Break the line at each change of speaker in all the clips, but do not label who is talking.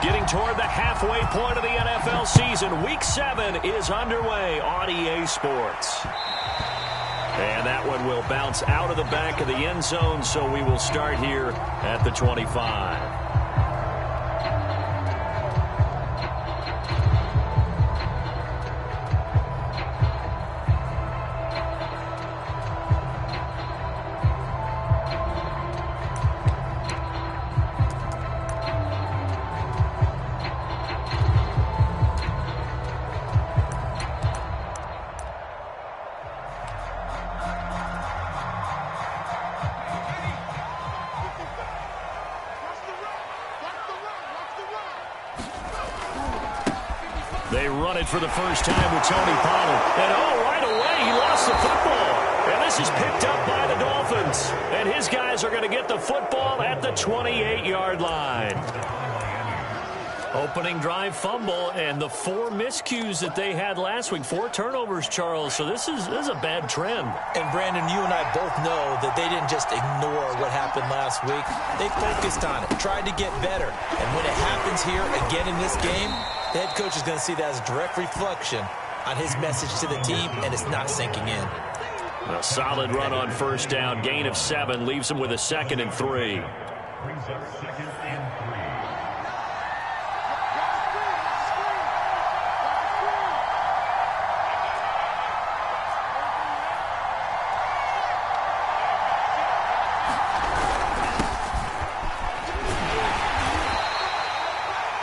Getting toward the halfway point of the NFL season. Week 7 is underway on EA Sports. And that one will bounce out of the back of the end zone, so we will start here at the 25. They run it for the first time with Tony Pollard. And right away, he lost the football. And this is picked up by the Dolphins. And his guys are going to get the football at the 28-yard line. Opening drive fumble, and the 4 miscues that they had last week. 4 turnovers, Charles. So this is a bad trend.
And, Brandon, you and I both know that they didn't just ignore what happened last week. They focused on it, tried to get better. And when it happens here again in this game, the head coach is going to see that as a direct reflection on his message to the team, and it's not sinking in.
A solid run on first down. Gain of 7 leaves them with a 2nd and 3.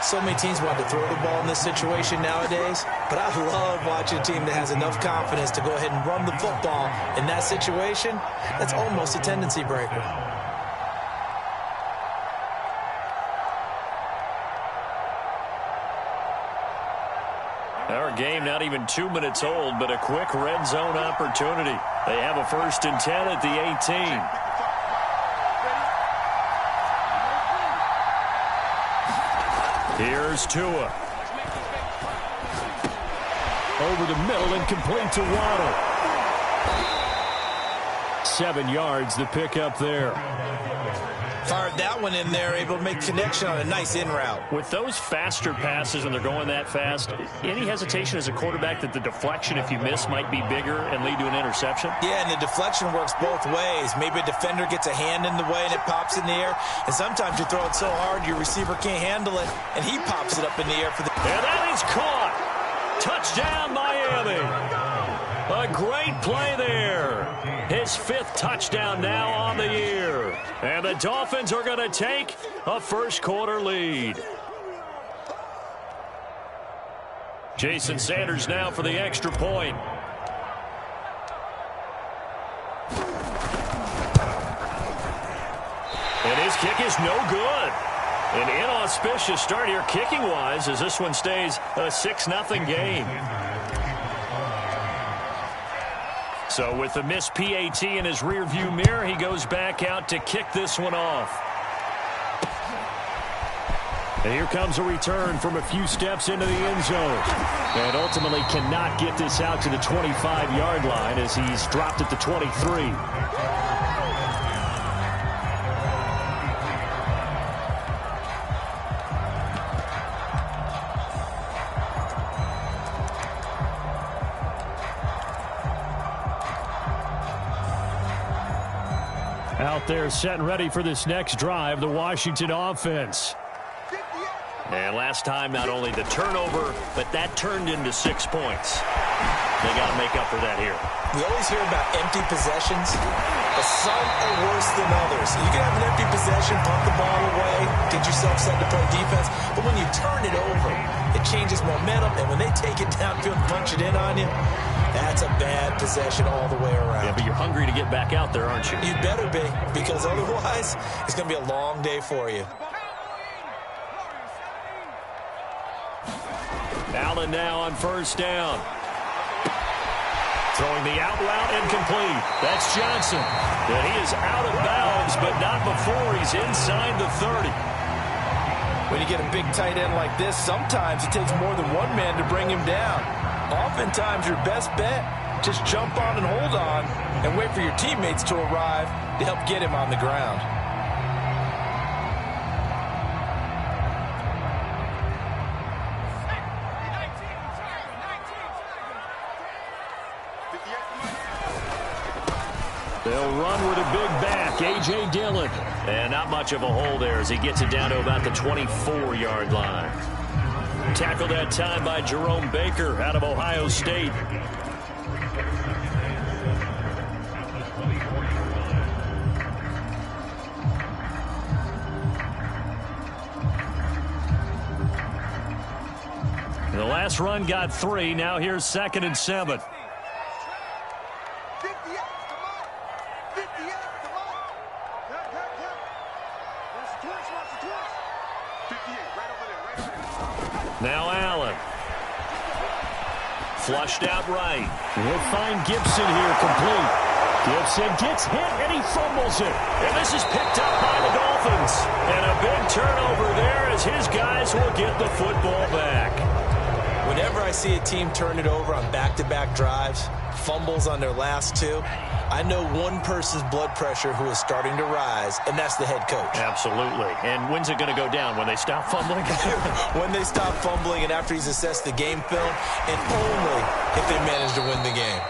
So many teams want to throw the ball in this situation nowadays, but I love watching a team that has enough confidence to go ahead and run the football in that situation. That's almost a tendency breaker.
Our game not even 2 minutes old, but a quick red zone opportunity. They have a 1st and 10 at the 18. Here's Tua. Over the middle and complete to Waddle. 7 yards, the pickup there.
Fired that one in there, able to make connection on a nice in route.
With those faster passes and they're going that fast, any hesitation as a quarterback that the deflection, if you miss, might be bigger and lead to an interception?
Yeah, and the deflection works both ways. Maybe a defender gets a hand in the way and it pops in the air. And sometimes you throw it so hard your receiver can't handle it, and he pops it up in the air for the...
And that is caught. Touchdown, Miami. A great play there. His 5th touchdown now on the year. And the Dolphins are going to take a first-quarter lead. Jason Sanders now for the extra point. And his kick is no good. An inauspicious start here kicking-wise as this one stays a 6-0 game. So with the missed PAT in his rearview mirror, he goes back out to kick this one off. And here comes a return from a few steps into the end zone. And ultimately cannot get this out to the 25-yard line as he's dropped at the 23. Out there set and ready for this next drive, the Washington offense. And last time, not only the turnover, but that turned into 6 points. They got to make up for that here.
We always hear about empty possessions, but some are worse than others. You can have an empty possession, punt the ball away, get yourself set to play defense, but when you turn it over, it changes momentum, and when they take it downfield and punch it in on you, that's a bad possession all the way around.
Yeah, but you're hungry to get back out there, aren't you?
You better be, because otherwise, it's going to be a long day for you.
Allen now on first down. Throwing the out route incomplete. That's Johnson. And he is out of bounds, but not before he's inside the 30.
When you get a big tight end like this, sometimes it takes more than one man to bring him down. Oftentimes, your best bet, just jump on and hold on and wait for your teammates to arrive to help get him on the ground.
He'll run with a big back, A.J. Dillon. And not much of a hole there as he gets it down to about the 24-yard line. Tackled that time by Jerome Baker out of Ohio State. The last run got 3. Now here's 2nd and 7. Now Allen. Flushed out right.
We'll find Gibson here complete. Gibson gets hit and he fumbles it.
And this is picked up by the Dolphins. And a big turnover there as his guys will get the football back.
Whenever I see a team turn it over on back-to-back drives, fumbles on their last 2, I know one person's blood pressure who is starting to rise, and that's the head coach.
Absolutely. And when's it going to go down? When they stop fumbling?
When they stop fumbling and after he's assessed the game film, and only if they manage to win the game.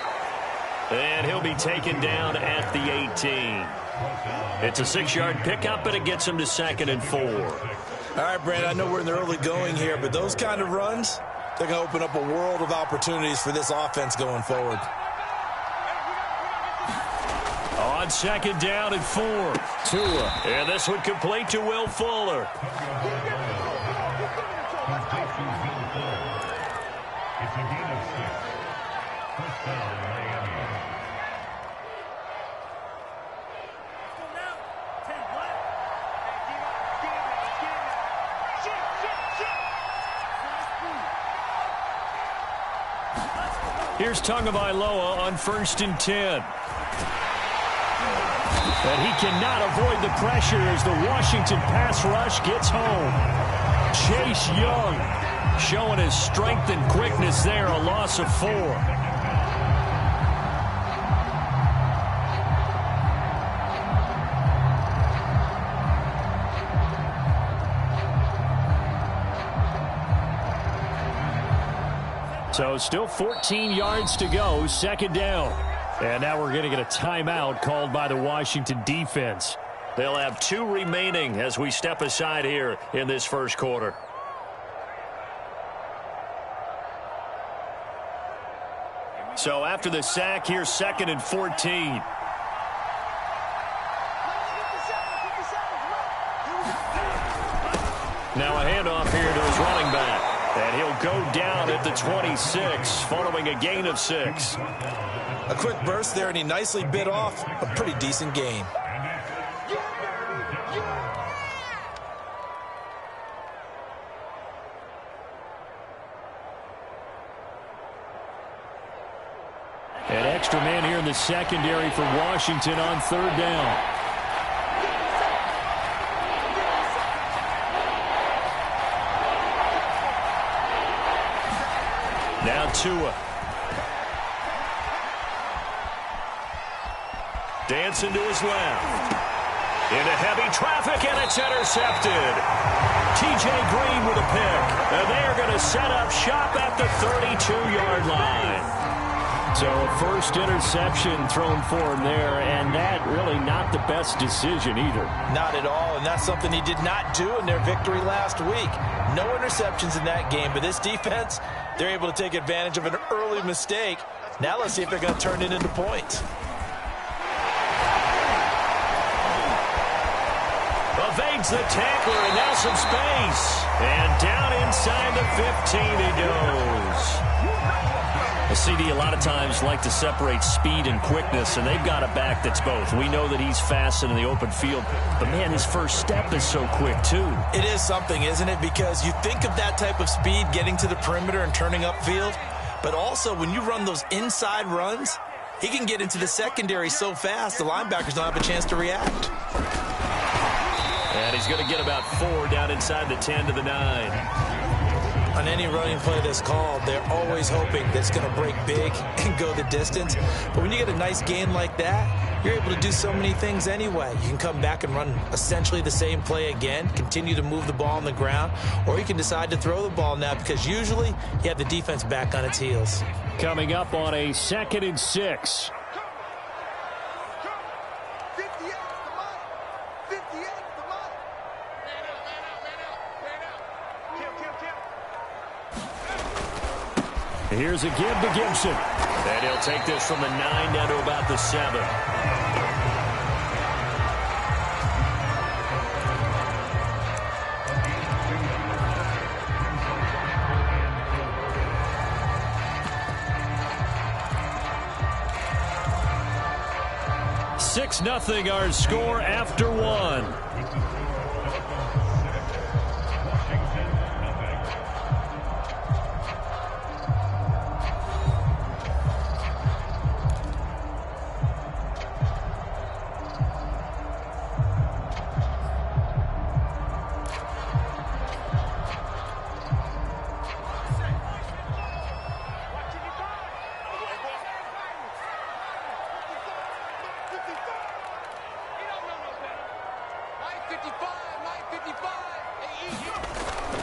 And he'll be taken down at the 18. It's a 6-yard pickup, but it gets him to 2nd and 4.
All right, Brandon, I know we're in the early going here, but those kind of runs, they're going to open up a world of opportunities for this offense going forward.
On 2nd down and 4.
Tua.
And this would complete to Will Fuller. Here's Tagovailoa on 1st and 10. And he cannot avoid the pressure as the Washington pass rush gets home. Chase Young showing his strength and quickness there, a loss of 4. So still 14 yards to go, 2nd down. And now we're going to get a timeout called by the Washington defense. They'll have 2 remaining as we step aside here in this first quarter. So after the sack, here's 2nd and 14. Now a handoff here to his running back. And he'll go down at the 26 following a gain of 6.
A quick burst there, and he nicely bit off a pretty decent gain.
An extra man here in the secondary for Washington on 3rd down.
Now Tua. Dancing to his left. Into heavy traffic, and it's intercepted. T.J. Green with a pick. And they're going to set up shop at the 32-yard line.
So first interception thrown for him there, and that really not the best decision either.
Not at all, and that's something he did not do in their victory last week. No interceptions in that game, but this defense, they're able to take advantage of an early mistake. Now let's see if they're going to turn it into points.
Evades the tackler, and now some space. And down inside the 15 he goes. The CD a lot of times like to separate speed and quickness, and they've got a back that's both. We know that he's fast in the open field, but man, his first step is so quick too.
It is something, isn't it? Because you think of that type of speed getting to the perimeter and turning upfield, but also when you run those inside runs, he can get into the secondary so fast the linebackers don't have a chance to react.
And he's going to get about 4 down inside the 10 to the 9.
On any running play that's called, they're always hoping that it's going to break big and go the distance. But when you get a nice gain like that, you're able to do so many things anyway. You can come back and run essentially the same play again, continue to move the ball on the ground, or you can decide to throw the ball now because usually you have the defense back on its heels.
Coming up on a 2nd and 6. Here's a give to Gibson.
And he'll take this from the 9 down to about the 7. Six 0 our score after 1.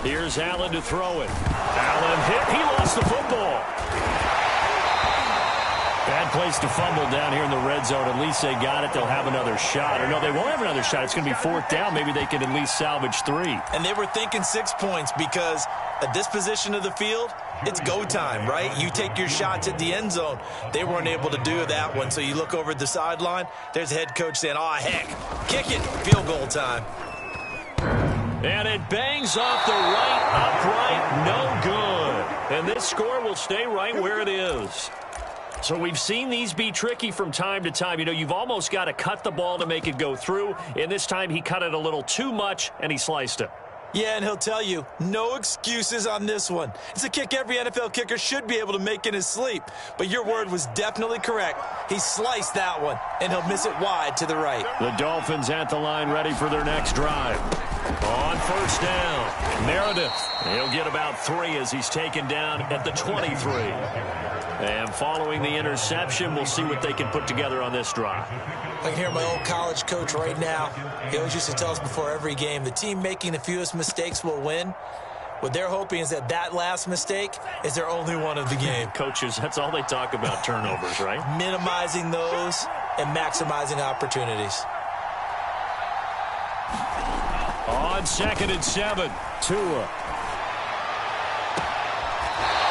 Here's Allen to throw it. Allen hit. He lost the football. Bad place to fumble down here in the red zone. At least they got it. They'll have another shot. Or no, they won't have another shot. It's going to be 4th down. Maybe they can at least salvage 3.
And they were thinking 6 points because at this position of the field, it's go time, right? You take your shots at the end zone. They weren't able to do that one. So you look over at the sideline. There's the head coach saying, oh, heck, kick it. Field goal time.
And it bangs off the right upright. No good. And this score will stay right where it is. So we've seen these be tricky from time to time. You know, you've almost got to cut the ball to make it go through. And this time he cut it a little too much, and he sliced it.
Yeah, and he'll tell you, no excuses on this one. It's a kick every NFL kicker should be able to make in his sleep. But your word was definitely correct. He sliced that one, and he'll miss it wide to the right.
The Dolphins at the line ready for their next drive. On 1st down, Meredith. He'll get about 3 as he's taken down at the 23. And following the interception, we'll see what they can put together on this drive.
I can hear my old college coach right now. He always used to tell us before every game, the team making the fewest mistakes will win. What they're hoping is that last mistake is their only one of the game.
Coaches, that's all they talk about, turnovers, right?
Minimizing those and maximizing opportunities.
On 2nd and 7, Tua.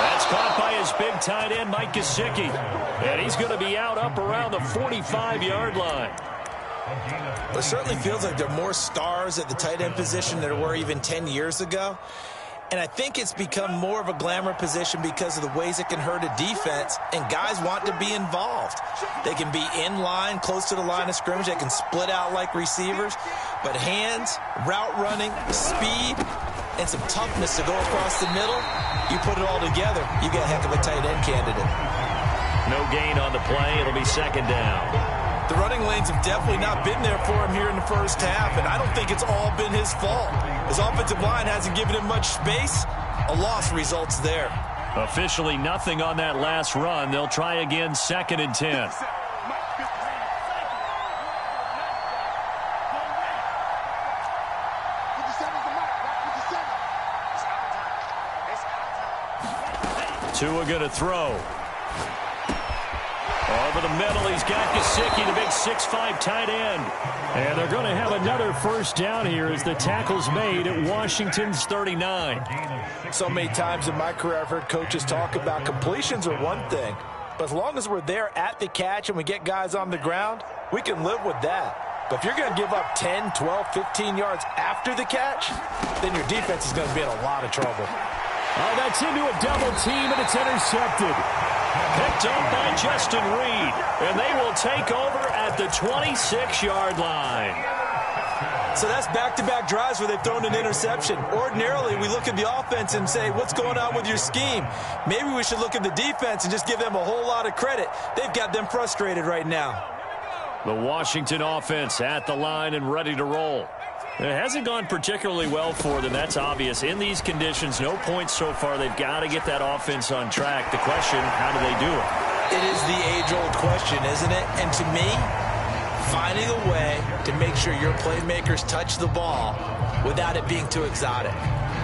That's caught by his big tight end, Mike Gesicki. And he's going to be out up around the 45-yard line.
It certainly feels like there are more stars at the tight end position than there were even 10 years ago. And I think it's become more of a glamour position because of the ways it can hurt a defense, and guys want to be involved. They can be in line, close to the line of scrimmage. They can split out like receivers. But hands, route running, speed, and some toughness to go across the middle, you put it all together, you get a heck of a tight end candidate.
No gain on the play. It'll be 2nd down.
The running lanes have definitely not been there for him here in the first half, and I don't think it's all been his fault. His offensive line hasn't given him much space. A loss results there.
Officially nothing on that last run. They'll try again, 2nd and 10. Tua going to throw. Over the middle, he's got Gesicki, the big 6'5" tight end.
And they're going to have another 1st down here as the tackle's made at Washington's 39.
So many times in my career, I've heard coaches talk about completions are one thing. But as long as we're there at the catch and we get guys on the ground, we can live with that. But if you're going to give up 10, 12, 15 yards after the catch, then your defense is going to be in a lot of trouble.
Oh, that's into a double team, and it's intercepted.
Picked up by Justin Reed, and they will take over at the 26-yard line.
So that's back-to-back drives where they've thrown an interception. Ordinarily, we look at the offense and say, what's going on with your scheme? Maybe we should look at the defense and just give them a whole lot of credit. They've got them frustrated right now.
The Washington offense at the line and ready to roll. It hasn't gone particularly well for them. That's obvious. In these conditions, no points so far. They've got to get that offense on track. The question, how do they do it?
It is the age-old question, isn't it? And to me, finding a way to make sure your playmakers touch the ball without it being too exotic.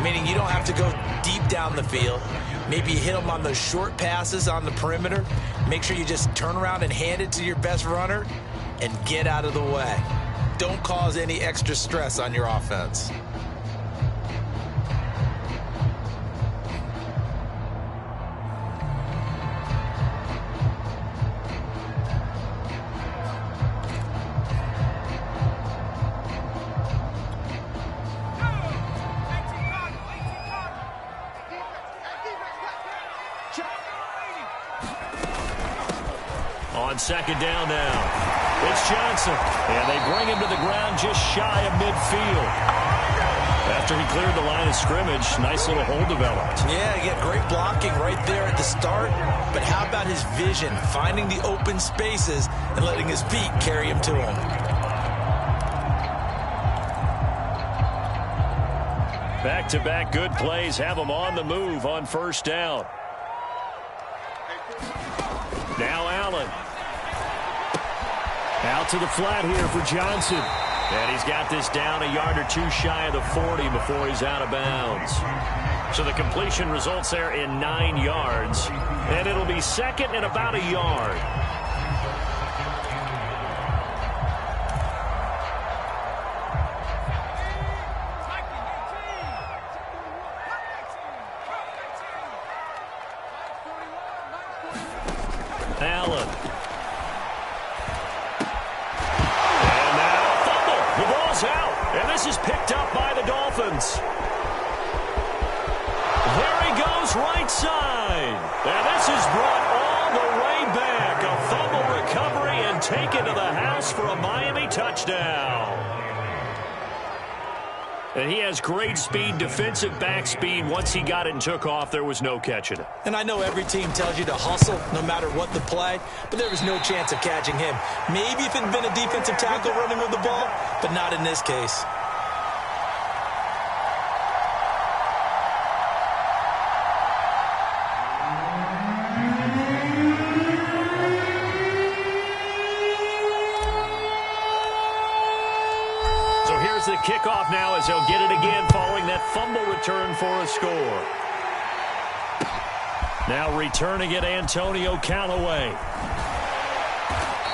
Meaning you don't have to go deep down the field. Maybe you hit them on those short passes on the perimeter. Make sure you just turn around and hand it to your best runner. and get out of the way. Don't cause any extra stress on your offense.
On second down now, it's Johnson. And they bring him to the ground just shy of midfield. After he cleared the line of scrimmage, nice little hole developed.
Yeah, he got great blocking right there at the start. But how about his vision, finding the open spaces and letting his feet carry him to him?
Back-to-back good plays have him on the move on first down. Now Allen. Out to the flat here for Johnson. And he's got this down a yard or two shy of the 40 before he's out of bounds. So the completion results there in 9 yards. And it'll be second and about a yard. Allen. And now a fumble. The ball's out. And this is picked up by the Dolphins. There he goes right side. And this is brought all the way back. A fumble recovery and taken to the house for a Miami touchdown. And he has great speed, defensive back speed. Once he got it and took off, there was no catching it.
And I know every team tells you to hustle no matter what the play, but there was no chance of catching him. Maybe if it had been a defensive tackle running with the ball, but not in this case.
The kickoff now as they'll get it again following that fumble return for a score. Now returning it, Antonio Callaway.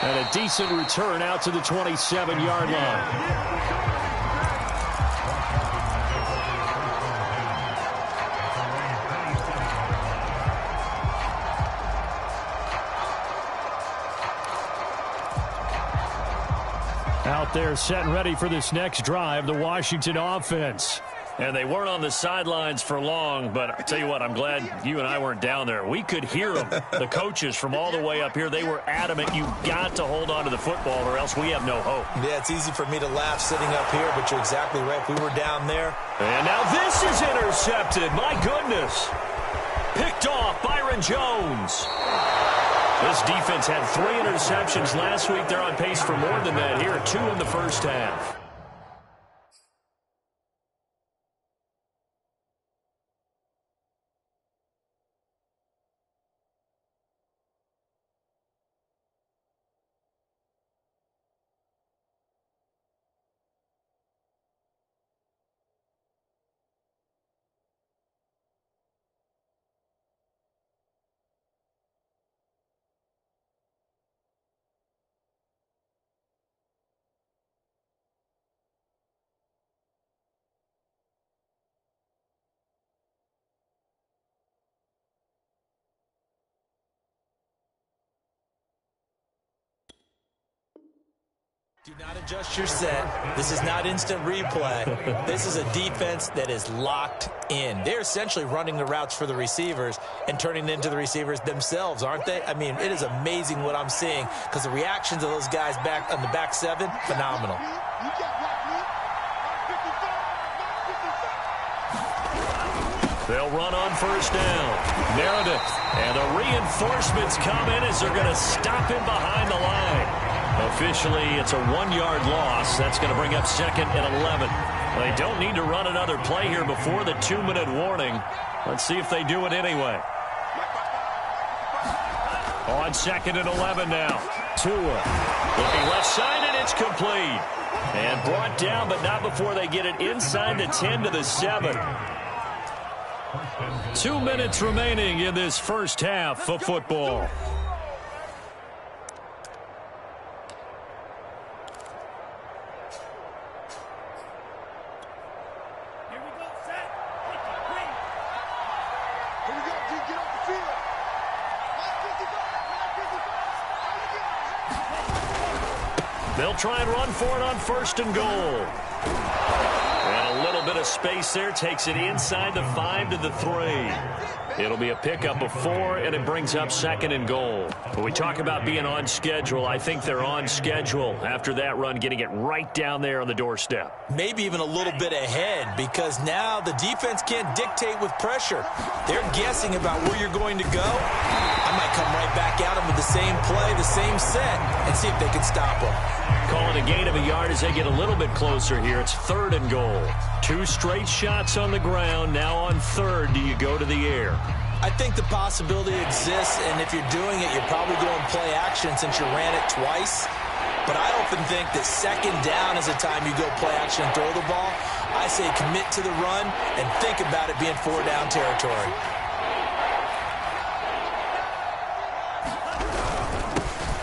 And a decent return out to the 27-yard line. Out there set and ready for this next drive, the Washington offense. And they weren't on the sidelines for long, but I tell you what, I'm glad you and I weren't down there. We could hear them, the coaches from all the way up here. They were adamant, you've got to hold on to the football or else we have no hope.
Yeah, it's easy for me to laugh sitting up here, but you're exactly right. We were down there.
And now this is intercepted. My goodness. Picked off Byron Jones. This defense had 3 interceptions last week. They're on pace for more than that here. 2 in the first half.
Do not adjust your set. This is not instant replay. This is a defense that is locked in. They're essentially running the routes for the receivers and turning it into the receivers themselves, aren't they? I mean, it is amazing what I'm seeing because the reactions of those guys back on the back 7, phenomenal.
They'll run on first down. Meredith. And the reinforcements come in as they're going to stop him behind the line. Officially, it's a 1-yard loss. That's going to bring up second and 11. They don't need to run another play here before the 2-minute warning. Let's see if they do it anyway. On second and 11 now. Tua looking left side, and it's complete. And brought down, but not before they get it inside the 10 to the 7. 2 minutes remaining in this first half of football. They'll try and run for it on 1st and goal. And a little bit of space there takes it inside the 5 to the 3. It'll be a pickup of 4, and it brings up 2nd and goal. When we talk about being on schedule, I think they're on schedule after that run, getting it right down there on the doorstep.
Maybe even a little bit ahead, because now the defense can't dictate with pressure. They're guessing about where you're going to go. I might come right back at them with the same play, the same set, and see if they can stop them.
Calling a gain of a yard as they get a little bit closer here. It's 3rd and goal. 2 straight shots on the ground. Now on 3rd, do you go to the air?
I think the possibility exists, and if you're doing it, you're probably going play action since you ran it twice. But I often think that 2nd down is the time you go play action and throw the ball. I say commit to the run and think about it being 4-down territory.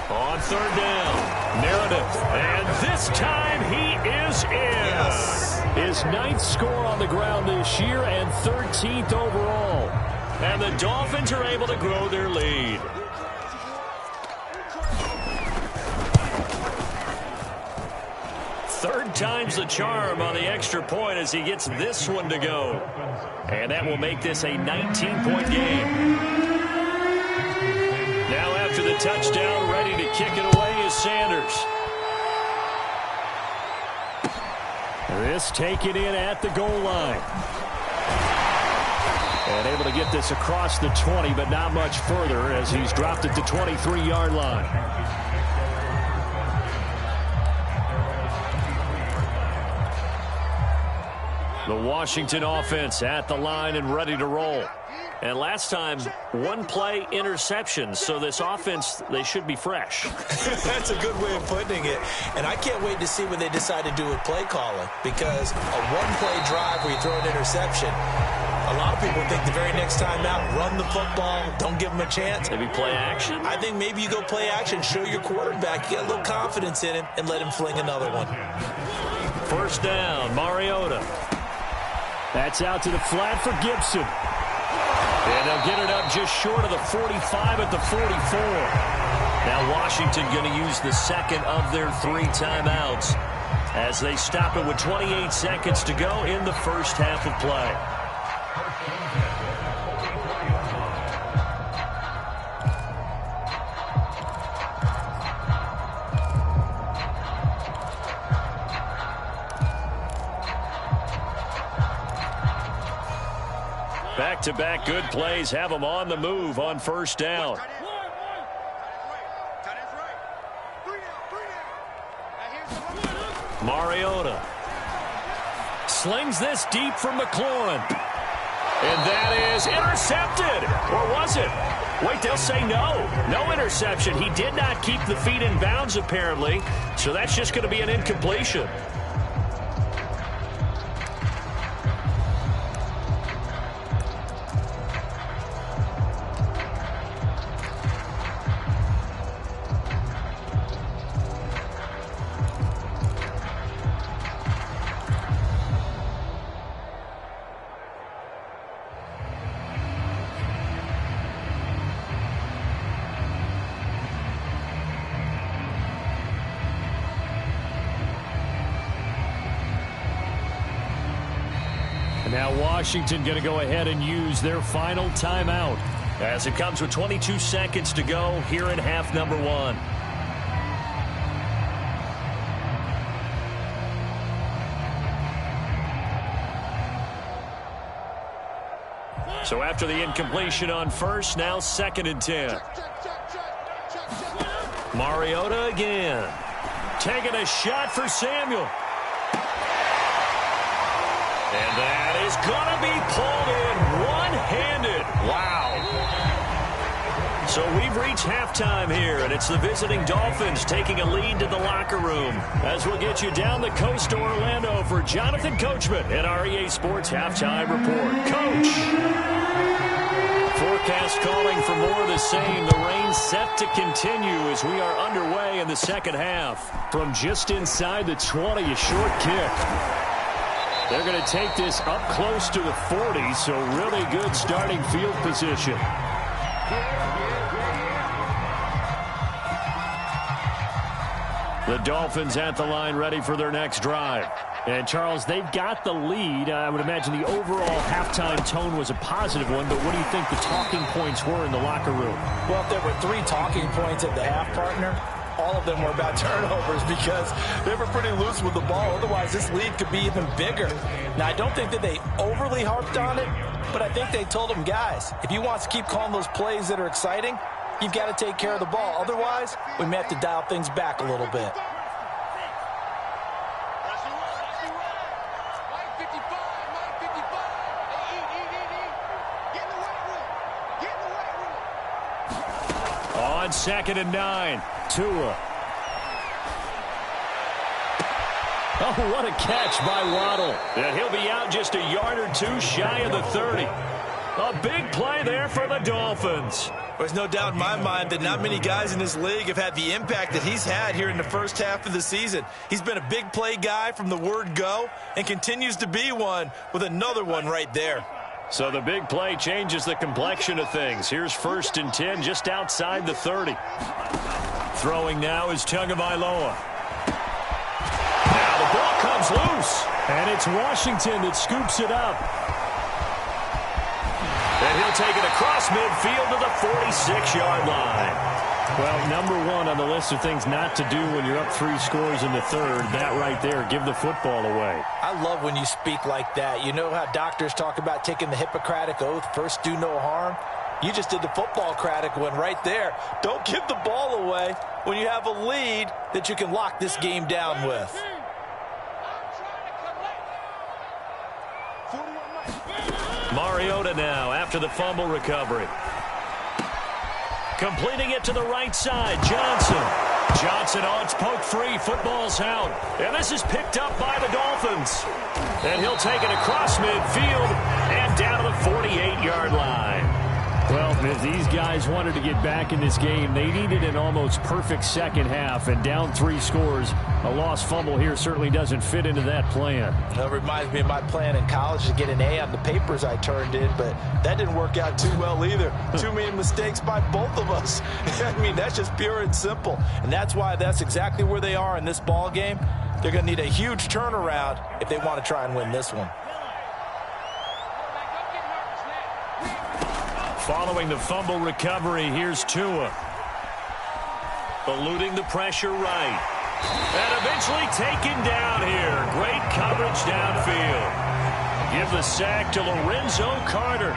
On 3rd down, Meredith, and this time he is in.
Yes.
His 9th score on the ground this year and 13th overall.
And the Dolphins are able to grow their lead. Third time's the charm on the extra point as he gets this one to go. And that will make this a 19-point game. Now after the touchdown, ready to kick it away is Sanders.
This taken in at the goal line. And able to get this across the 20, but not much further as he's dropped it to 23-yard line. The Washington offense at the line and ready to roll. And last time, 1-play interception, so this offense, they should be fresh.
That's a good way of putting it. And I can't wait to see what they decide to do with play calling, because a 1-play drive where you throw an interception, a lot of people think the very next time out, run the football, don't give them a chance.
Maybe play action?
I think maybe you go play action, show your quarterback, you get a little confidence in him, and let him fling another one.
1st down, Mariota.
That's out to the flat for Gibson.
And they'll get it up just short of the 45 at the 44. Now Washington going to use the 2nd of their 3 timeouts as they stop it with 28 seconds to go in the first half of play. Back-to-back good plays have them on the move on 1st down. Mariota slings this deep from McLaurin. And that is intercepted. Or was it? Wait, they'll say no. No interception. He did not keep the feet in bounds, apparently. So that's just going to be an incompletion. Now Washington going to go ahead and use their final timeout as it comes with 22 seconds to go here in half number 1. So after the incompletion on 1st, now 2nd and 10. Mariota again. Taking a shot for Samuel. And that is going to be pulled in one-handed. Wow. So we've reached halftime here, and it's the visiting Dolphins taking a lead to the locker room. As we'll get you down the coast to Orlando for Jonathan Coachman at our EA Sports Halftime Report. Coach. Forecast calling for more of the same. The rain set to continue as we are underway in the second half. From just inside the 20, a short kick. They're going to take this up close to the 40, so really good starting field position.
The Dolphins at the line ready for their next drive. And, Charles, they've got the lead. I would imagine the overall halftime tone was a positive one, but what do you think the talking points were in the locker room?
Well, if there were 3 talking points at the half, partner, all of them were about turnovers because they were pretty loose with the ball. Otherwise, this lead could be even bigger. Now, I don't think that they overly harped on it, but I think they told them, guys, if you want to keep calling those plays that are exciting, you've got to take care of the ball. Otherwise, we may have to dial things back a little bit.
On 2nd and 9, Tua. Oh, what a catch by Waddle. And he'll be out just a yard or 2 shy of the 30. A big play there for the Dolphins.
There's no doubt in my mind that not many guys in this league have had the impact that he's had here in the first half of the season. He's been a big play guy from the word go and continues to be one with another one right there.
So the big play changes the complexion of things. Here's 1st and 10 just outside the 30. Throwing now is Tagovailoa. Now the ball comes loose. And it's Washington that scoops it up. And he'll take it across midfield to the 46-yard line. Well, number 1 on the list of things not to do when you're up 3 scores in the 3rd, that right there, give the football away.
I love when you speak like that. You know how doctors talk about taking the Hippocratic Oath, first do no harm? You just did the football-cratic one right there. Don't give the ball away when you have a lead that you can lock this game down with.
Mariota now after the fumble recovery. Completing it to the right side, Johnson. Johnson on, it's poked free, football's out. And this is picked up by the Dolphins. And he'll take it across midfield and down to the 48-yard line. Well, if these guys wanted to get back in this game, they needed an almost perfect second half, and down 3 scores. A lost fumble here certainly doesn't fit into that plan.
That reminds me of my plan in college to get an A on the papers I turned in, but that didn't work out too well either. Too many mistakes by both of us. I mean, that's just pure and simple, and that's why that's exactly where they are in this ball game. They're going to need a huge turnaround if they want to try and win this one.
Following the fumble recovery, here's Tua. Eluding the pressure right. And eventually taken down here. Great coverage downfield. Give the sack to Lorenzo Carter.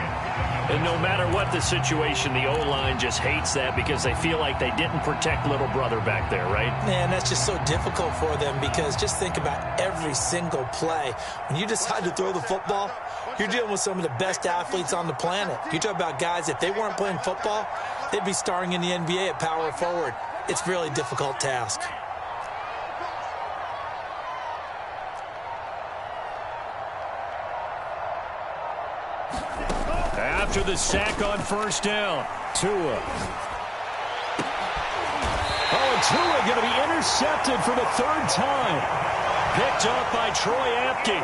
And no matter what the situation, the O-line just hates that because they feel like they didn't protect little brother back there, right?
Man, that's just so difficult for them because just think about every single play. When you decide to throw the football, you're dealing with some of the best athletes on the planet. You talk about guys, if they weren't playing football, they'd be starring in the NBA at power forward. It's a really difficult task.
After the sack on 1st down, Tua. Oh, and Tua going to be intercepted for the 3rd time. Picked up by Troy Apke.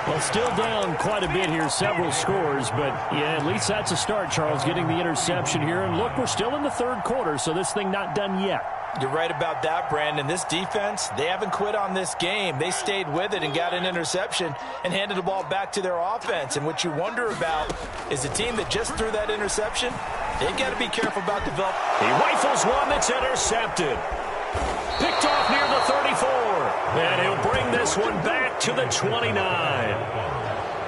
Well, still down quite a bit here, several scores, but yeah, at least that's a start, Charles, getting the interception here. And look, we're still in the 3rd quarter, so this thing not done yet.
You're right about that, Brandon. This defense, they haven't quit on this game. They stayed with it and got an interception and handed the ball back to their offense. And what you wonder about is the team that just threw that interception, they've got to be careful about developing.
He rifles one that's intercepted. Picked off near the 34. And he'll bring this one back to the 29.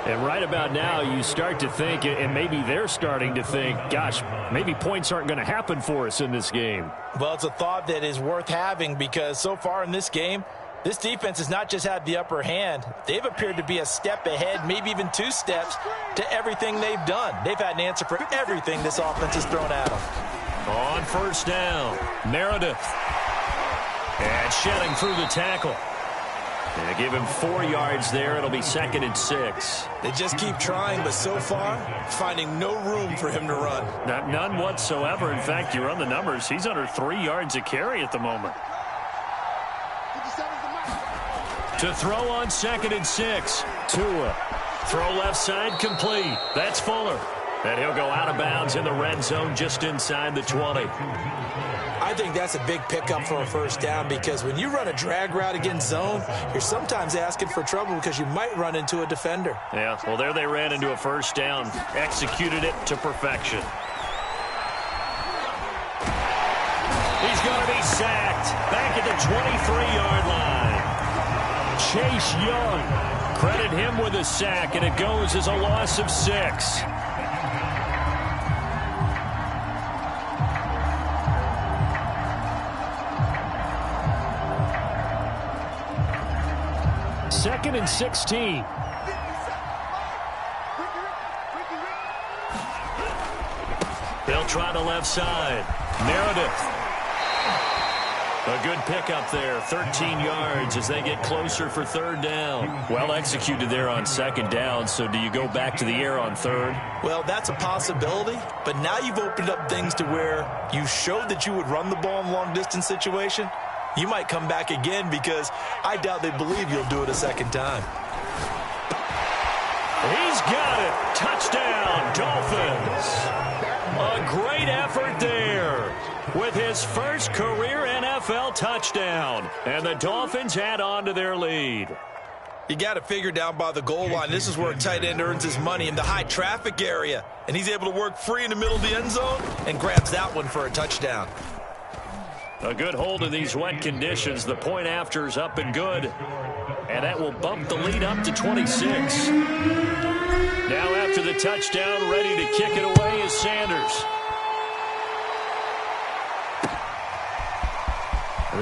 And right about now, you start to think, and maybe they're starting to think, gosh, maybe points aren't going to happen for us in this game.
Well, it's a thought that is worth having because so far in this game, this defense has not just had the upper hand. They've appeared to be a step ahead, maybe even 2 steps to everything they've done. They've had an answer for everything this offense has thrown at them.
On 1st down, Meredith. And shedding through the tackle. And give him 4 yards there. It'll be 2nd and 6.
They just keep trying, but so far, finding no room for him to run.
None whatsoever. In fact, you run the numbers. He's under 3 yards a carry at the moment. To throw on 2nd and 6. Tua. Throw left side complete. That's Fuller. And he'll go out of bounds in the red zone just inside the 20.
I think that's a big pickup for a first down because when you run a drag route against zone, you're sometimes asking for trouble because you might run into a defender.
Yeah, well, there they ran into a first down, executed it to perfection. He's going to be sacked back at the 23-yard line. Chase Young, credit him with a sack, and it goes as a loss of 6. Second and 16. They'll try the left side. Meredith. A good pickup there, 13 yards as they get closer for third down. Well executed there on second down, so do you go back to the air on third?
Well, that's a possibility, but now you've opened up things to where you showed that you would run the ball in long-distance situation. You might come back again because I doubt they believe you'll do it a second time.
He's got it. Touchdown, Dolphins. A great effort there with his first career NFL touchdown. And the Dolphins add on to their lead.
You got to figure down by the goal line. This is where a tight end earns his money, in the high traffic area. And he's able to work free in the middle of the end zone and grabs that one for a touchdown.
A good hold in these wet conditions. The point after is up and good. And that will bump the lead up to 26. Now after the touchdown, ready to kick it away is Sanders.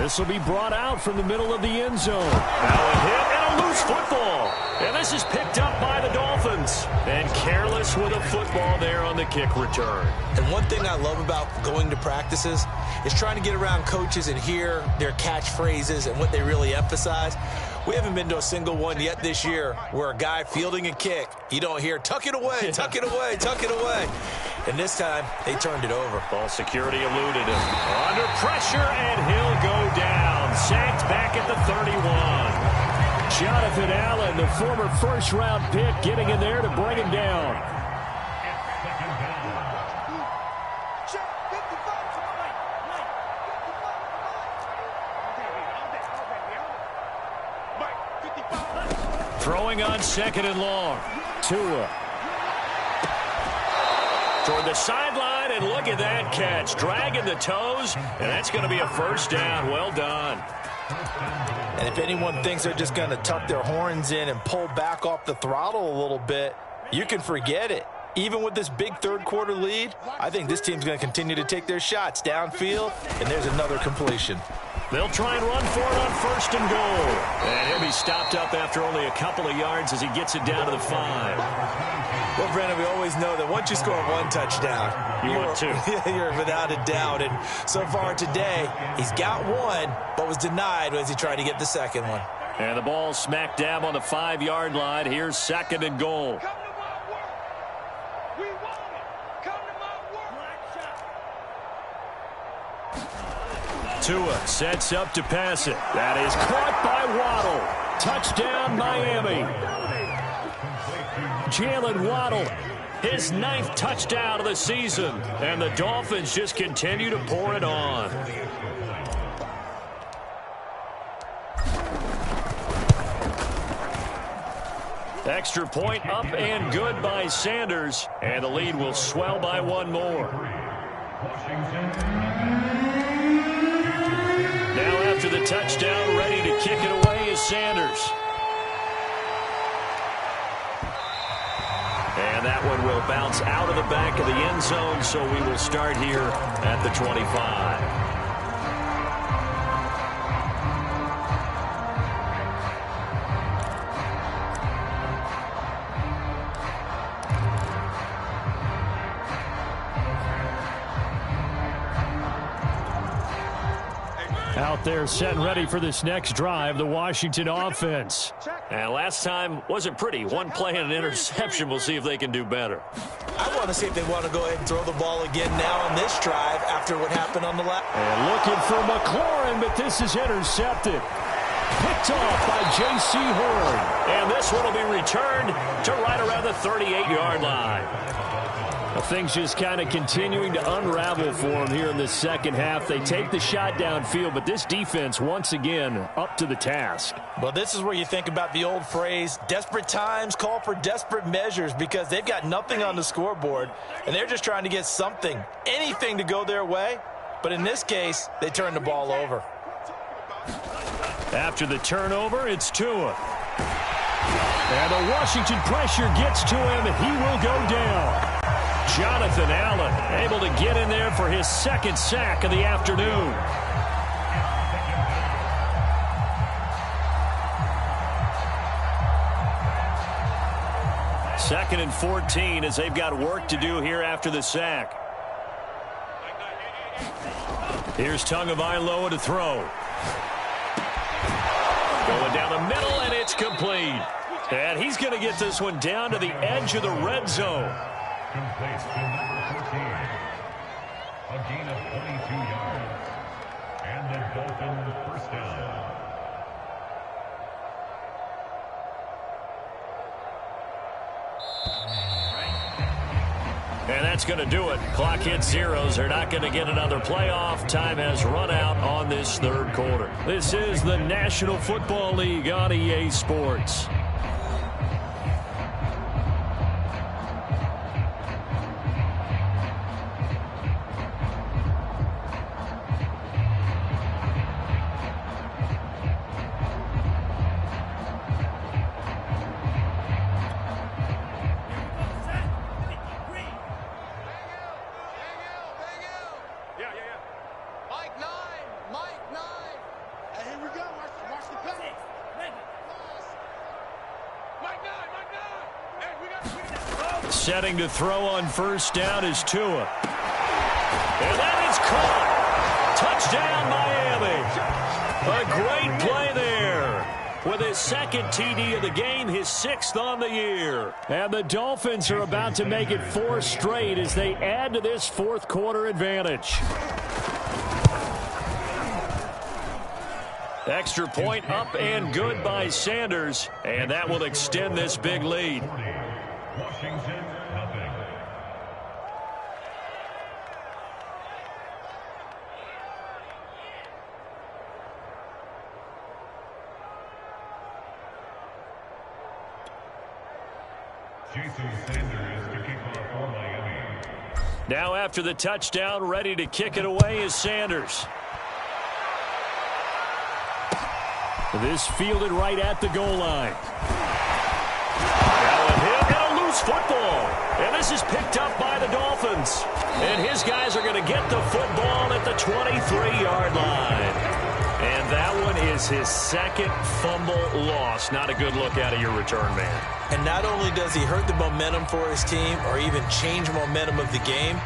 This will be brought out from the middle of the end zone. Now a hit and a loose football. And this is picked up by the Dolphins. And careless with a football there on the kick return.
And one thing I love about going to practices is trying to get around coaches and hear their catchphrases and what they really emphasize. We haven't been to a single one yet this year where a guy fielding a kick, you don't hear, tuck it away, tuck it away, tuck it away. And this time, they turned it over.
Ball security eluded him. Under pressure, and he'll go down. Sacked back at the 31. Jonathan Allen, the former first-round pick, getting in there to bring him down. Throwing on second and long. Tua. Toward the sideline, and look at that catch. Dragging the toes, and that's going to be a first down. Well done.
And if anyone thinks they're just going to tuck their horns in and pull back off the throttle a little bit, you can forget it. Even with this big third-quarter lead, I think this team's going to continue to take their shots downfield, and there's another completion.
They'll try and run for it on first and goal. And he'll be stopped up after only a couple of yards as he gets it down to the 5.
Well, Brandon, we always know that once you score one touchdown,
want two.
You're without a doubt. And so far today, he's got one, but was denied as he tried to get the second one.
And the ball smack dab on the 5-yard line. Here's second and goal. Tua sets up to pass it. That is caught by Waddle. Touchdown, Miami. Jalen Waddle, his 9th touchdown of the season. And the Dolphins just continue to pour it on. Extra point up and good by Sanders. And the lead will swell by one more. Now after the touchdown, ready to kick it away is Sanders. And that one will bounce out of the back of the end zone, so we will start here at the 25. Out there set and ready for this next drive, the Washington offense. And last time wasn't pretty. One play and an interception. We'll see if they can do better.
I want to see if they want to go ahead and throw the ball again now on this drive after what happened on the last.
And looking for McLaurin, but this is intercepted. Picked off by J.C. Horn. And this one will be returned to right around the 38-yard line.
Well, things just kind of continuing to unravel for them here in the second half. They take the shot downfield, but this defense, once again, up to the task.
Well, this is where you think about the old phrase, desperate times call for desperate measures, because they've got nothing on the scoreboard, and they're just trying to get something, anything to go their way. But in this case, they turn the ball over.
After the turnover, it's Tua. And the Washington pressure gets to him, and he will go down. Jonathan Allen able to get in there for his second sack of the afternoon. Second and 14 as they've got work to do here after the sack. Here's Tagovailoa to throw. Going down the middle, and it's complete. And he's going to get this one down to the edge of the red zone.
Complete to number 14. A gain of 22 yards. And the Dolphins first down.
And that's going to do it. Clock hits zeros. They're not going to get another playoff. Time has run out on this third quarter. This is the National Football League on EA Sports. Setting to throw on first down is Tua. And that is caught. Touchdown, Miami. A great play there. With his second TD of the game, his sixth on the year. And the Dolphins are about to make it 4 straight as they add to this fourth quarter advantage. Extra point up and good by Sanders. And that will extend this big lead.
Washington, nothing. Jason Sanders to kick off for Miami.
Now after the touchdown, ready to kick it away is Sanders. This fielded right at the goal line. Football, and this is picked up by the Dolphins, and his guys are going to get the football at the 23-yard line, and that one is his second fumble loss. Not a good look out of your return man.
And not only does he hurt the momentum for his team or even change momentum of the game,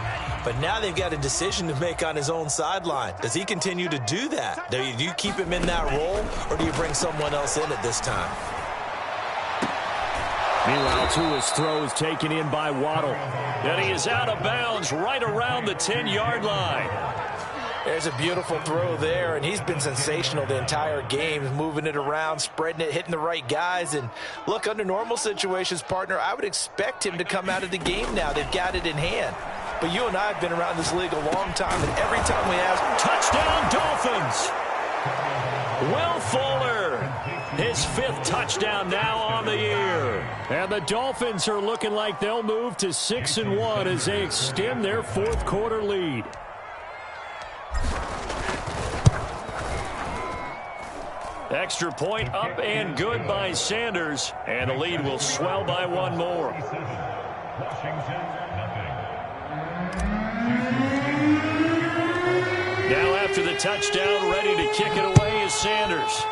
but now they've got a decision to make on his own sideline. Does he continue to do that? Do you keep him in that role, or do you bring someone else in at this time?
Meanwhile, Tua's throw is taken in by Waddle. And he is out of bounds right around the 10-yard line.
There's a beautiful throw there, and he's been sensational the entire game, moving it around, spreading it, hitting the right guys. And look, under normal situations, partner, I would expect him to come out of the game now. They've got it in hand. But you and I have been around this league a long time, and every time we ask,
touchdown Dolphins! Will Fuller, his 5th touchdown now on the year. And the Dolphins are looking like they'll move to 6-1 as they extend their fourth quarter lead. Extra point up and good by Sanders, and the lead will swell by 1 more.
Washington, nothing.
Now after the touchdown, ready to kick it away is Sanders.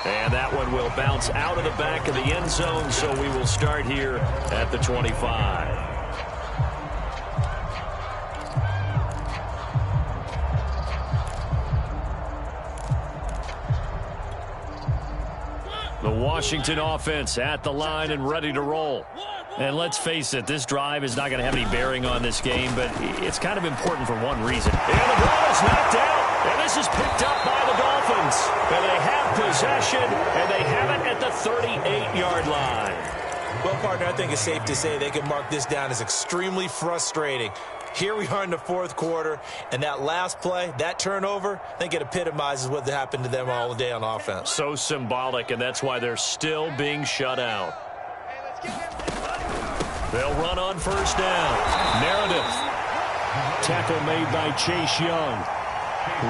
And that one will bounce out of the back of the end zone, so we will start here at the 25. The Washington offense at the line and ready to roll. And let's face it, this drive is not going to have any bearing on this game, but it's kind of important for one reason. And the ball is knocked out, and this is picked up by the Dolphins. And they have possession, and they have it at the 38-yard line.
Well, partner, I think it's safe to say they can mark this down as extremely frustrating. Here we are in the fourth quarter, and that last play, that turnover, I think it epitomizes what happened to them all day on offense.
So symbolic, and that's why they're still being shut out. They'll run on first down. Meredith. Tackle made by Chase Young.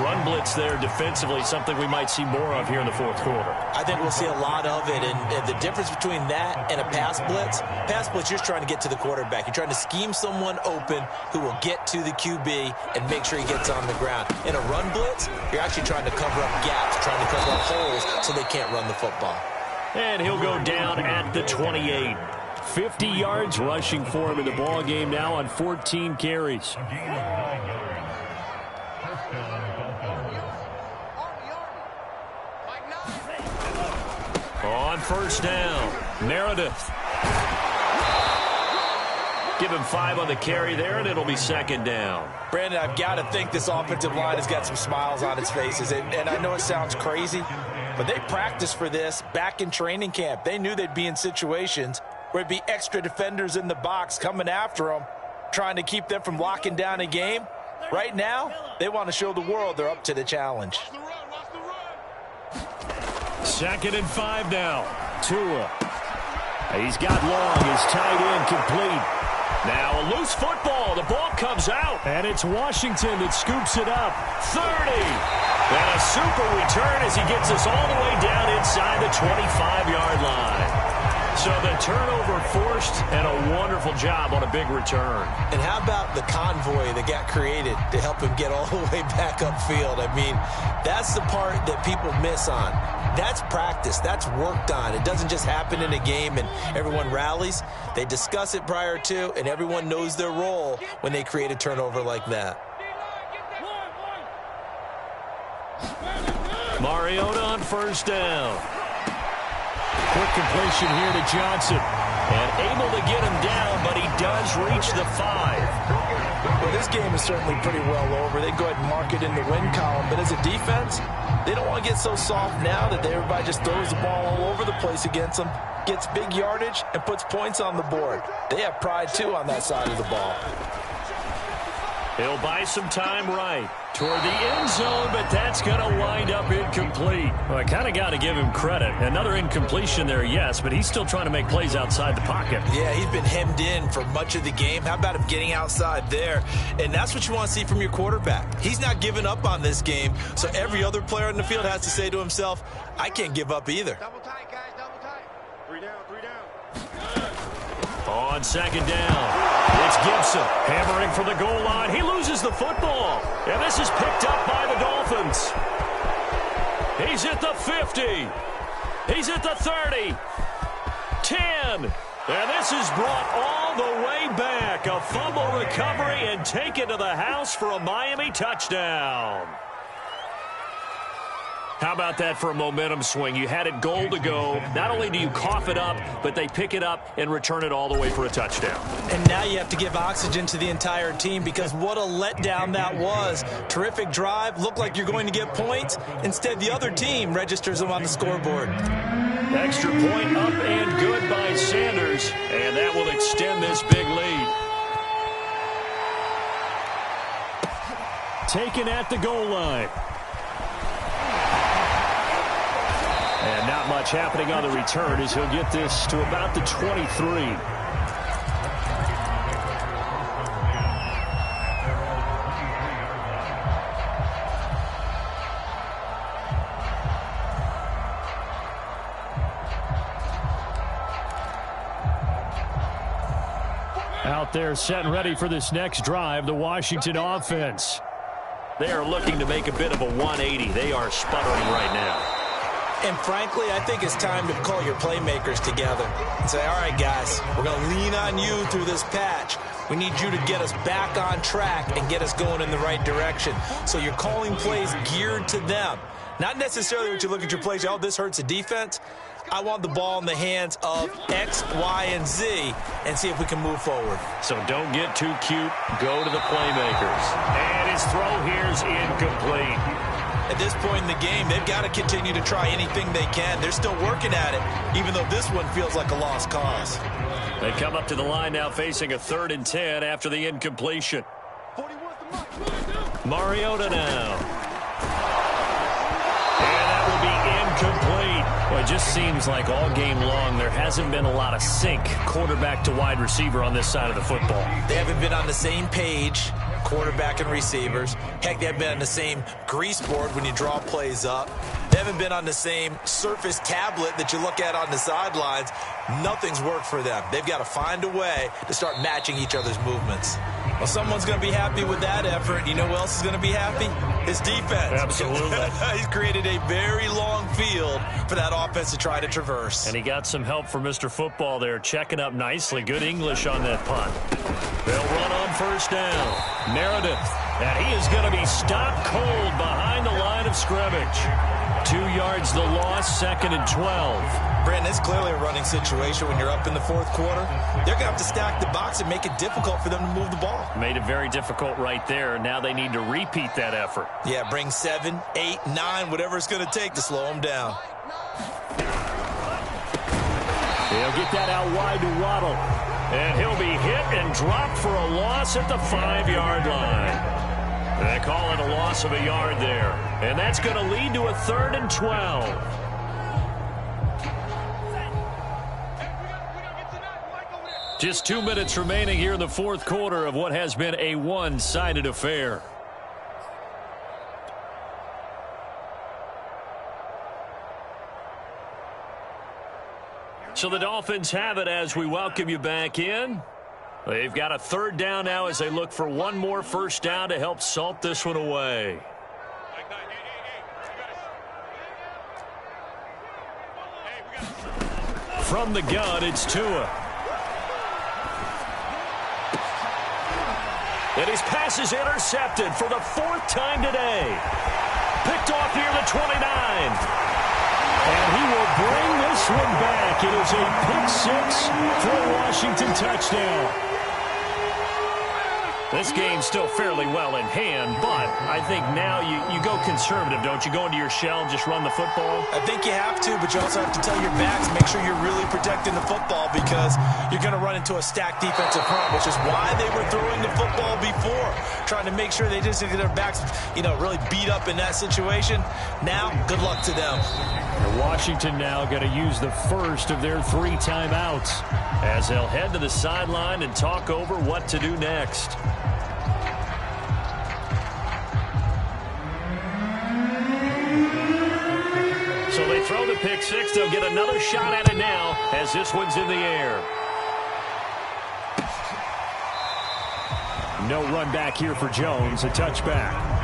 Run blitz there defensively, something we might see more of here in the fourth quarter.
I think we'll see a lot of it, and the difference between that and a pass blitz, you're trying to get to the quarterback. You're trying to scheme someone open who will get to the QB and make sure he gets on the ground. In a run blitz, you're actually trying to cover up gaps, trying to cover up holes so they can't run the football.
And he'll go down at the 28. 50 yards rushing for him in the ball game now on 14 carries.
A gain of 9 yards. First down, Dolphins.
On first down, Meredith. Give him 5 on the carry there, and it'll be second down.
Brandon, I've got to think this offensive line has got some smiles on its faces. And I know it sounds crazy, but they practiced for this back in training camp. They knew they'd be in situations where it'd be extra defenders in the box coming after them, trying to keep them from locking down a game. Right now, they want to show the world they're up to the challenge.
Second and 5 now. Tua. He's got long. His tight end complete. Now a loose football. The ball comes out. And it's Washington that scoops it up. 30. And a super return as he gets us all the way down inside the 25-yard line. So the turnover forced, and a wonderful job on a big return.
And how about the convoy that got created to help him get all the way back upfield? I mean, that's the part that people miss on. That's practice. That's worked on. It doesn't just happen in a game and everyone rallies. They discuss it prior to, and everyone knows their role when they create a turnover like that.
Mariota on first down. Quick completion here to Johnson. And able to get him down, but he does reach the 5.
Well, this game is certainly pretty well over. They go ahead and mark it in the win column. But as a defense, they don't want to get so soft now that everybody just throws the ball all over the place against them, gets big yardage, and puts points on the board. They have pride, too, on that side of the ball.
He'll buy some time right toward the end zone, but that's going to wind up incomplete. Well, I kind of got to give him credit. Another incompletion there, yes, but he's still trying to make plays outside the pocket.
Yeah, he's been hemmed in for much of the game. How about him getting outside there? And that's what you want to see from your quarterback. He's not giving up on this game, so every other player in the field has to say to himself, I can't give up either.
Double tight, guys, double tight. 3 down, 3 down.
On second down, it's Gibson hammering for the goal line. He loses the football, and this is picked up by the Dolphins. He's at the 50. He's at the 30. 10. And this is brought all the way back. A fumble recovery and taken to the house for a Miami touchdown. How about that for a momentum swing? You had it goal to go. Not only do you cough it up, but they pick it up and return it all the way for a touchdown.
And now you have to give oxygen to the entire team because what a letdown that was. Terrific drive. Looked like you're going to get points. Instead, the other team registers them on the scoreboard.
Extra point up and good by Sanders. And that will extend this big lead. Taken at the goal line. And not much happening on the return as he'll get this to about the 23. Out there set and ready for this next drive, the Washington offense. They are looking to make a bit of a 180. They are sputtering right now.
And frankly, I think it's time to call your playmakers together and say, all right, guys, we're going to lean on you through this patch. We need you to get us back on track and get us going in the right direction. So you're calling plays geared to them. Not necessarily when you look at your plays, oh, this hurts the defense. I want the ball in the hands of X, Y, and Z and see if we can move forward.
So don't get too cute. Go to the playmakers. And his throw here is incomplete.
At this point in the game, they've got to continue to try anything they can. They're still working at it, even though this one feels like a lost cause.
They come up to the line now facing a 3rd and 10 after the incompletion. Mariota now. And that will be incomplete. Well, it just seems like all game long there hasn't been a lot of sync quarterback to wide receiver on this side of the football.
They haven't been on the same page, quarterback and receivers. Heck, they haven't been on the same grease board when you draw plays up. They haven't been on the same Surface tablet that you look at on the sidelines. Nothing's worked for them. They've got to find a way to start matching each other's movements. Well, someone's going to be happy with that effort. You know who else is going to be happy? His defense.
Absolutely.
He's created a very long field for that offense to try to traverse.
And he got some help from Mr. Football there, checking up nicely. Good English on that punt. They'll run on 1st down. Meredith. And he is going to be stopped cold behind the line of scrimmage. 2 yards the loss, 2nd and 12.
Brandon, it's clearly a running situation when you're up in the 4th quarter. They're going to have to stack the box and make it difficult for them to move the ball.
Made it very difficult right there. Now they need to repeat that effort.
Yeah, bring 7, 8, 9, whatever it's going to take to slow them down.
He'll get that out wide to Waddle. And he'll be hit and dropped for a loss at the 5-yard line. They call it a loss of a yard there. And that's going to lead to a 3rd and 12. Just 2 minutes remaining here in the 4th quarter of what has been a one-sided affair. So the Dolphins have it as we welcome you back in. They've got a 3rd down now as they look for one more 1st down to help salt this one away. From the gun, it's Tua. And his pass is intercepted for the 4th time today. Picked off near the 29. And he will bring this one back. It is a pick 6 for a Washington touchdown. This game's still fairly well in hand, but I think now you go conservative, don't you? Go into your shell and just run the football?
I think you have to, but you also have to tell your backs, make sure you're really protecting the football because you're going to run into a stacked defensive front, which is why they were throwing the football before, trying to make sure they just get their backs, really beat up in that situation. Now, good luck to them.
Washington now going to use the first of their 3 timeouts as they'll head to the sideline and talk over what to do next. So they throw the pick 6. They'll get another shot at it now as this one's in the air. No run back here for Jones. A touchback.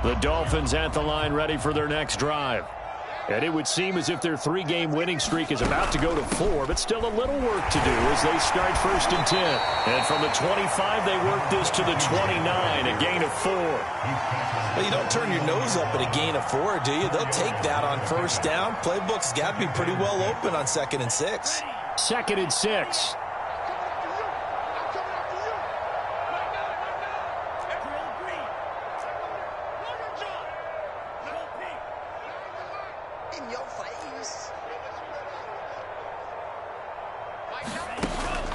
The Dolphins at the line ready for their next drive. And it would seem as if their 3-game winning streak is about to go to 4, but still a little work to do as they start 1st and 10. And from the 25, they work this to the 29, a gain of 4.
Well, you don't turn your nose up at a gain of 4, do you? They'll take that on 1st down. Playbook's got to be pretty well open on 2nd and 6.
2nd and 6.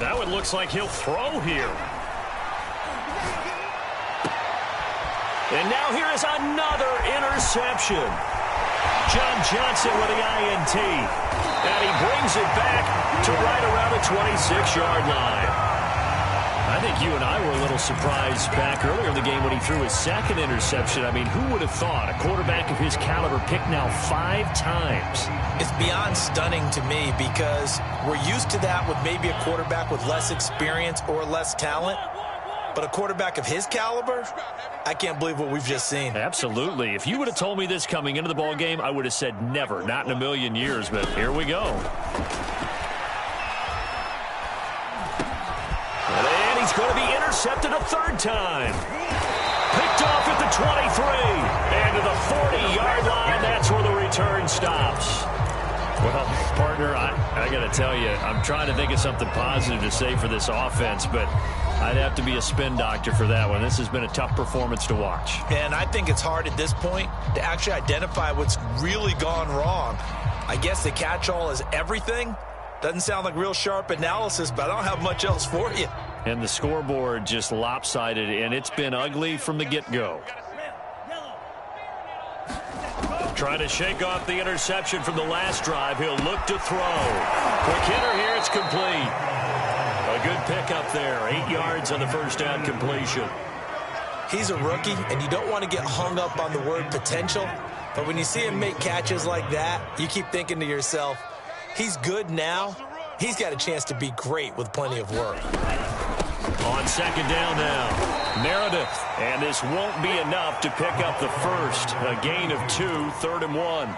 That one looks like he'll throw here. And now here is another interception. John Johnson with the INT. And he brings it back to right around the 26-yard line. I think you and I were a little surprised back earlier in the game when he threw his 2nd interception. I mean, who would have thought a quarterback of his caliber picked now 5 times?
It's beyond stunning to me because we're used to that with maybe a quarterback with less experience or less talent. But a quarterback of his caliber, I can't believe what we've just seen.
Absolutely. If you would have told me this coming into the ball game, I would have said never, not in a million years. But here we go. And he's going to be intercepted a 3rd time. Picked off at the 23. And to the 40-yard line, that's where the return stops.
Well, partner, I got to tell you, I'm trying to think of something positive to say for this offense, but I'd have to be a spin doctor for that one. This has been a tough performance to watch.
And I think it's hard at this point to actually identify what's really gone wrong. I guess the catch-all is everything. Doesn't sound like real sharp analysis, but I don't have much else for you.
And the scoreboard just lopsided, and it's been ugly from the get-go.
Trying to shake off the interception from the last drive. He'll look to throw. Quick hitter here. It's complete. A good pickup there. 8 yards on the first down completion.
He's a rookie, and you don't want to get hung up on the word potential. But when you see him make catches like that, you keep thinking to yourself, he's good now. He's got a chance to be great with plenty of work.
On second down now, Meredith. And this won't be enough to pick up the first. A gain of 2, 3rd and 1.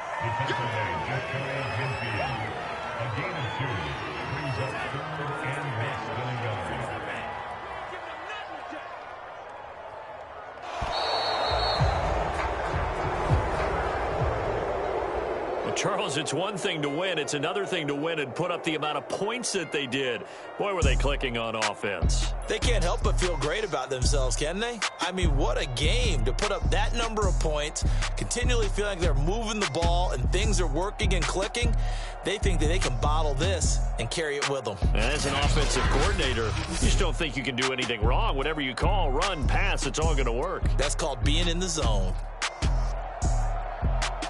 Charles, it's one thing to win. It's another thing to win and put up the amount of points that they did. Boy, were they clicking on offense.
They can't help but feel great about themselves, can they? I mean, what a game to put up that number of points, continually feel like they're moving the ball and things are working and clicking. They think that they can bottle this and carry it with them.
As an offensive coordinator, you just don't think you can do anything wrong. Whatever you call, run, pass, it's all going to work.
That's called being in the zone.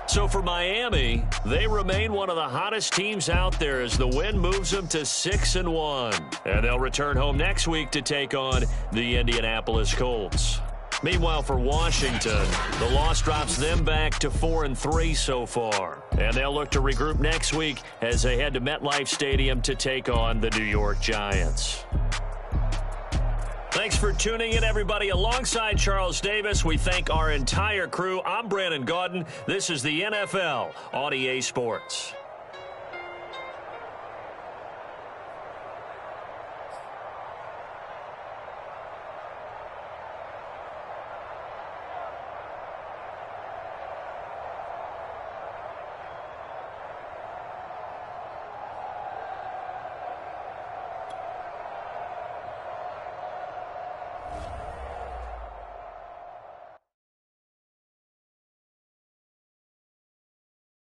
So for Miami, they remain one of the hottest teams out there as the win moves them to 6-1. And they'll return home next week to take on the Indianapolis Colts. Meanwhile, for Washington, the loss drops them back to 4-3 so far. And they'll look to regroup next week as they head to MetLife Stadium to take on the New York Giants. Thanks for tuning in, everybody. Alongside Charles Davis, we thank our entire crew. I'm Brandon Gaudin. This is the NFL on EA Sports.